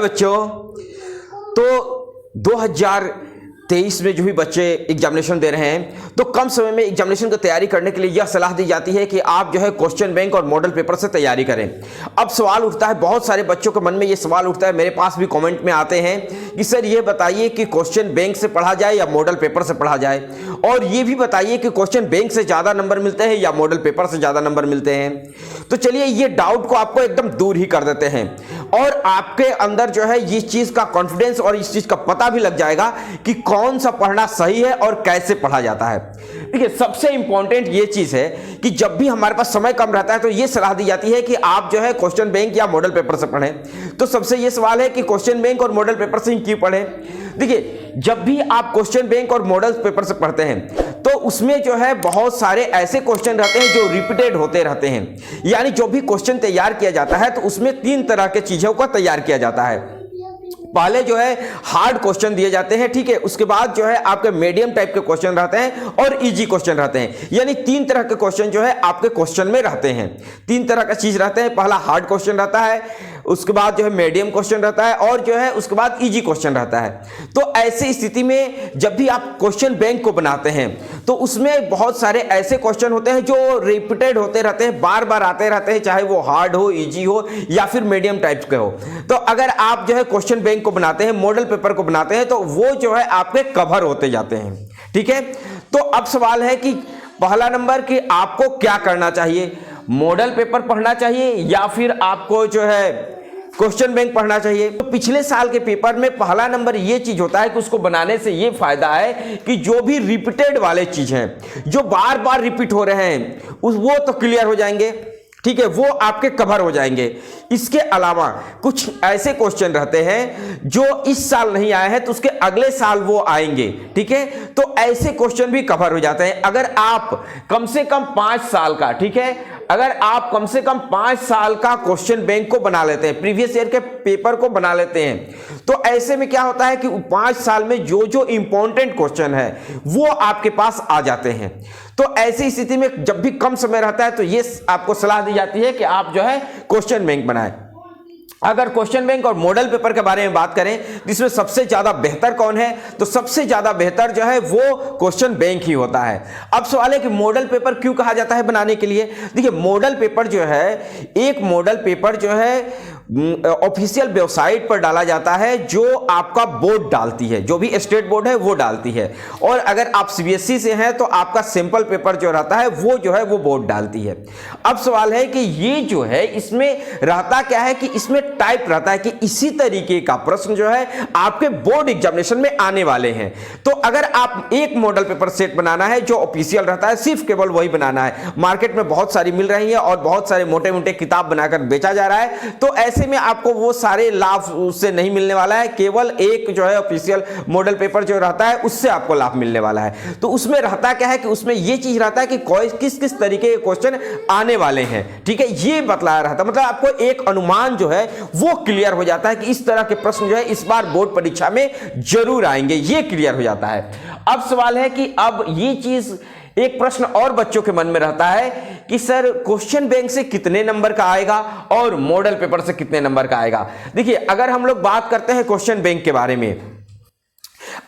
Hello बच्चों, तो 2023 में जो भी बच्चे एग्जामिनेशन दे रहे हैं तो कम समय में एग्जामिनेशन की तैयारी करने के लिए यह सलाह दी जाती है कि आप जो है क्वेश्चन बैंक और मॉडल पेपर से तैयारी करें। अब सवाल उठता है, बहुत सारे बच्चों के मन में ये सवाल उठता है, मेरे पास भी कमेंट में आते हैं कि सर ये बताइए कि क्वेश्चन बैंक से पढ़ा जाए या मॉडल पेपर से पढ़ा जाए, और ये भी बताइए कि क्वेश्चन बैंक से ज़्यादा नंबर मिलते हैं या मॉडल पेपर से ज़्यादा नंबर मिलते हैं। तो चलिए ये डाउट को आपको एकदम दूर ही कर देते हैं और आपके अंदर जो है इस चीज़ का कॉन्फिडेंस और इस चीज़ का पता भी लग जाएगा कि कौन सा पढ़ना सही है और कैसे पढ़ा जाता है। देखिए, सबसे इंपॉर्टेंट ये चीज़ है कि जब भी हमारे पास समय कम रहता है तो ये सलाह दी जाती है कि आप जो है क्वेश्चन बैंक या मॉडल पेपर से पढ़ें। तो सबसे ये सवाल है कि क्वेश्चन बैंक और मॉडल पेपर से ही क्यों पढ़ें। देखिए, जब भी आप क्वेश्चन बैंक और मॉडल पेपर से पढ़ते हैं तो उसमें जो है बहुत सारे ऐसे क्वेश्चन रहते हैं जो रिपीटेड होते रहते हैं। यानी जो भी क्वेश्चन तैयार किया जाता है तो उसमें 3 तरह के चीजों का तैयार किया जाता है। पहले जो है हार्ड क्वेश्चन दिए जाते हैं, ठीक है। उसके बाद जो है आपके मीडियम टाइप के क्वेश्चन रहते हैं और इजी क्वेश्चन रहते हैं। यानी 3 तरह के क्वेश्चन जो है आपके क्वेश्चन में रहते हैं। 3 तरह का चीज रहते हैं। पहला हार्ड क्वेश्चन रहता है, उसके बाद जो है मीडियम क्वेश्चन रहता है और जो है उसके बाद इजी क्वेश्चन रहता है। तो ऐसी स्थिति में जब भी आप क्वेश्चन बैंक को बनाते हैं तो उसमें बहुत सारे ऐसे क्वेश्चन होते हैं जो रिपीटेड होते रहते हैं, बार बार आते रहते हैं, चाहे वो हार्ड हो, इजी हो या फिर मीडियम टाइप के हो। तो अगर आप जो है क्वेश्चन बैंक को बनाते हैं, मॉडल पेपर को बनाते हैं, तो वो जो है आपके कवर होते जाते हैं, ठीक है। तो अब सवाल है कि पहला नंबर कि आपको क्या करना चाहिए, मॉडल पेपर पढ़ना चाहिए या फिर आपको जो है क्वेश्चन बैंक पढ़ना चाहिए। तो पिछले साल के पेपर में पहला नंबर ये चीज होता है कि उसको बनाने से ये फायदा है कि जो भी रिपीटेड वाले चीज हैं, जो बार बार रिपीट हो रहे हैं, वो तो क्लियर हो जाएंगे, ठीक है, वो आपके कवर हो जाएंगे। इसके अलावा कुछ ऐसे क्वेश्चन रहते हैं जो इस साल नहीं आए हैं तो उसके अगले साल वो आएंगे, ठीक है। तो ऐसे क्वेश्चन भी कवर हो जाते हैं। अगर आप कम से कम 5 साल का, ठीक है, अगर आप कम से कम 5 साल का क्वेश्चन बैंक को बना लेते हैं, प्रीवियस ईयर के पेपर को बना लेते हैं, तो ऐसे में क्या होता है कि 5 साल में जो जो इंपॉर्टेंट क्वेश्चन है वो आपके पास आ जाते हैं। तो ऐसी स्थिति में जब भी कम समय रहता है तो ये आपको सलाह दी जाती है कि आप जो है क्वेश्चन बैंक बनाएं। अगर क्वेश्चन बैंक और मॉडल पेपर के बारे में बात करें जिसमें सबसे ज्यादा बेहतर कौन है, तो सबसे ज्यादा बेहतर जो है वो क्वेश्चन बैंक ही होता है। अब सवाल है कि मॉडल पेपर क्यों कहा जाता है बनाने के लिए। देखिए, मॉडल पेपर जो है, एक मॉडल पेपर जो है ऑफिशियल वेबसाइट पर डाला जाता है, जो आपका बोर्ड डालती है, जो भी स्टेट बोर्ड है वो डालती है। और अगर आप सीबीएसई से हैं तो आपका सिंपल पेपर जो रहता है वो जो है वो बोर्ड डालती है। अब सवाल है कि ये जो है इसमें रहता क्या है कि इसमें टाइप रहता है कि इसी तरीके का प्रश्न जो है आपके बोर्ड एग्जामिनेशन में आने वाले हैं। तो अगर आप एक मॉडल पेपर सेट बनाना है जो ऑफिशियल रहता है, सिर्फ केवल वही बनाना है, मार्केट में बहुत सारी मिल रही है और बहुत सारे मोटे मोटे किताब बनाकर बेचा जा रहा है, तो ऐसे में आपको वो सारे लाभ उससे नहीं मिलने वाला है। केवल एक जो है ऑफिशियल मॉडल पेपर जो रहता है उससे आपको लाभ मिलने वाला है। तो उसमें रहता क्या है कि उसमें ये चीज रहता है कि किस किस तरीके के क्वेश्चन आने वाले हैं, ठीक है, ये बतलाया रहता है। मतलब आपको एक अनुमान जो है वो क्लियर हो जाता है कि इस तरह के प्रश्न जो है इस बार बोर्ड परीक्षा में जरूर आएंगे, ये क्लियर हो जाता है। अब सवाल है कि अब ये चीज, एक प्रश्न और बच्चों के मन में रहता है कि सर क्वेश्चन बैंक से कितने नंबर का आएगा और मॉडल पेपर से कितने नंबर का आएगा। देखिए, अगर हम लोग बात करते हैं क्वेश्चन बैंक के बारे में,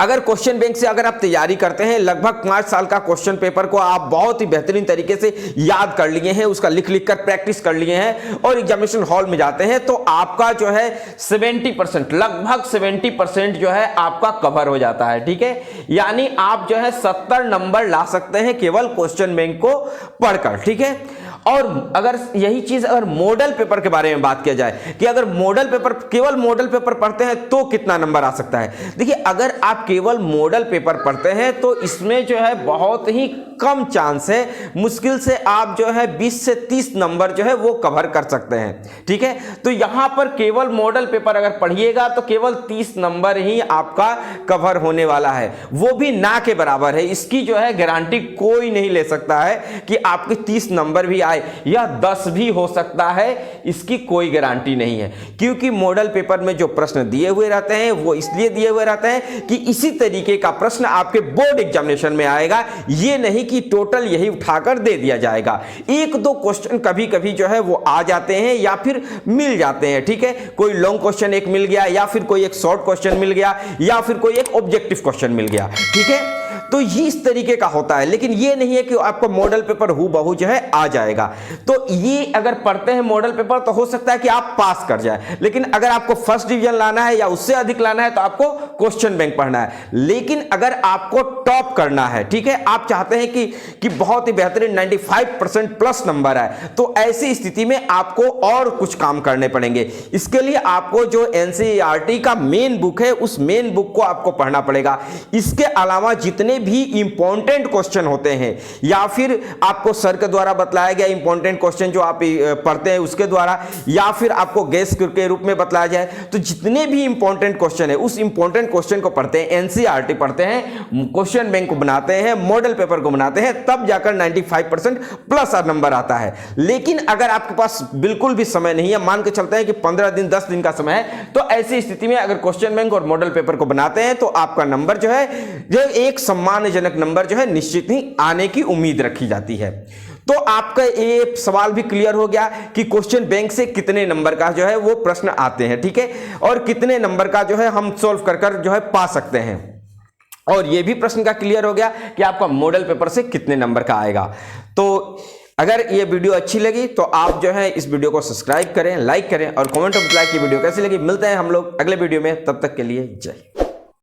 अगर क्वेश्चन बैंक से अगर आप तैयारी करते हैं, लगभग 5 साल का क्वेश्चन पेपर को आप बहुत ही बेहतरीन तरीके से याद कर लिए हैं, उसका लिख लिख कर प्रैक्टिस कर लिए हैं और एग्जामिनेशन हॉल में जाते हैं, तो आपका जो है 70%, लगभग 70% जो है आपका कवर हो जाता है, ठीक है। यानी आप जो है 70 नंबर ला सकते हैं केवल क्वेश्चन बैंक को पढ़कर, ठीक है। और अगर यही चीज अगर मॉडल पेपर के बारे में बात किया जाए कि अगर मॉडल पेपर, केवल मॉडल पेपर पढ़ते हैं तो कितना नंबर आ सकता है। देखिए, अगर आप केवल मॉडल पेपर पढ़ते हैं तो इसमें जो है बहुत ही कम चांस है, मुश्किल से आप जो है 20 से 30 नंबर जो है वो कवर कर सकते हैं, ठीक है। तो यहां पर केवल मॉडल पेपर अगर पढ़िएगा तो केवल 30 नंबर ही आपका कवर होने वाला है, वो भी ना के बराबर है। इसकी जो है गारंटी कोई नहीं ले सकता है कि आपके 30 नंबर भी है या 10 भी हो सकता है, इसकी कोई गारंटी नहीं है। क्योंकि मॉडल पेपर में जो प्रश्न दिए हुए रहते हैं वो इसलिए दिए हुए रहते हैं कि इसी तरीके का प्रश्न आपके बोर्ड एग्जामिनेशन में आएगा, ये नहीं कि टोटल यही उठाकर दे दिया जाएगा। एक दो क्वेश्चन कभी कभी जो है वो आ जाते हैं या फिर मिल जाते हैं, ठीक है। कोई लॉन्ग क्वेश्चन एक मिल गया या फिर कोई एक शॉर्ट क्वेश्चन मिल गया या फिर कोई एक ऑब्जेक्टिव क्वेश्चन मिल गया, ठीक है। तो ये इस तरीके का होता है, लेकिन ये नहीं है कि आपको मॉडल पेपर हूबहू जो है आ जाएगा। तो ये अगर पढ़ते हैं मॉडल पेपर तो हो सकता है कि आप पास कर जाए, लेकिन अगर आपको फर्स्ट डिवीजन लाना है या उससे अधिक लाना है तो आपको क्वेश्चन बैंक पढ़ना है। लेकिन अगर आपको टॉप करना है, ठीक है, आप चाहते हैं कि बहुत ही बेहतरीन 95% प्लस नंबर है, तो ऐसी स्थिति में आपको और कुछ काम करने पड़ेंगे। इसके लिए आपको जो एनसीईआरटी का मेन बुक है उस मेन बुक को आपको पढ़ना पड़ेगा। इसके अलावा जितने भी इंपॉर्टेंट क्वेश्चन होते हैं या फिर आपको सर के द्वारा बताया गया इंपॉर्टेंट क्वेश्चन जो आप पढ़ते हैं उसके द्वारा या फिर आपको गेस के रूप में बताया जाए, तो जितने भी इंपॉर्टेंट क्वेश्चन है उस इंपॉर्टेंट क्वेश्चन को पढ़ते हैं, एनसीईआरटी पढ़ते हैं, क्वेश्चन बैंक को बनाते हैं, मॉडल पेपर को बनाते हैं, तब जाकर 95% प्लस नंबर आता है। लेकिन अगर आपके पास बिल्कुल भी समय नहीं है, मान के चलते हैं कि 15 दिन 10 दिन का समय है, तो ऐसी स्थिति में अगर क्वेश्चन बैंक और मॉडल पेपर को बनाते हैं तो आपका नंबर जो है जो एक सम्मानजनक नंबर जो है निश्चित ही आने की उम्मीद रखी जाती है। तो आपका ये सवाल भी क्लियर हो गया कि क्वेश्चन बैंक से कितने नंबर का जो है वो प्रश्न आते हैं, ठीक है, और कितने नंबर का जो है हम सॉल्व कर जो है पा सकते हैं। और ये भी प्रश्न का क्लियर हो गया कि आपका मॉडल पेपर से कितने नंबर का आएगा। तो अगर ये वीडियो अच्छी लगी तो आप जो है इस वीडियो को सब्सक्राइब करें, लाइक करें और कमेंट में बताएं कि वीडियो कैसी लगी। मिलते हैं हम लोग अगले वीडियो में, तब तक के लिए जय।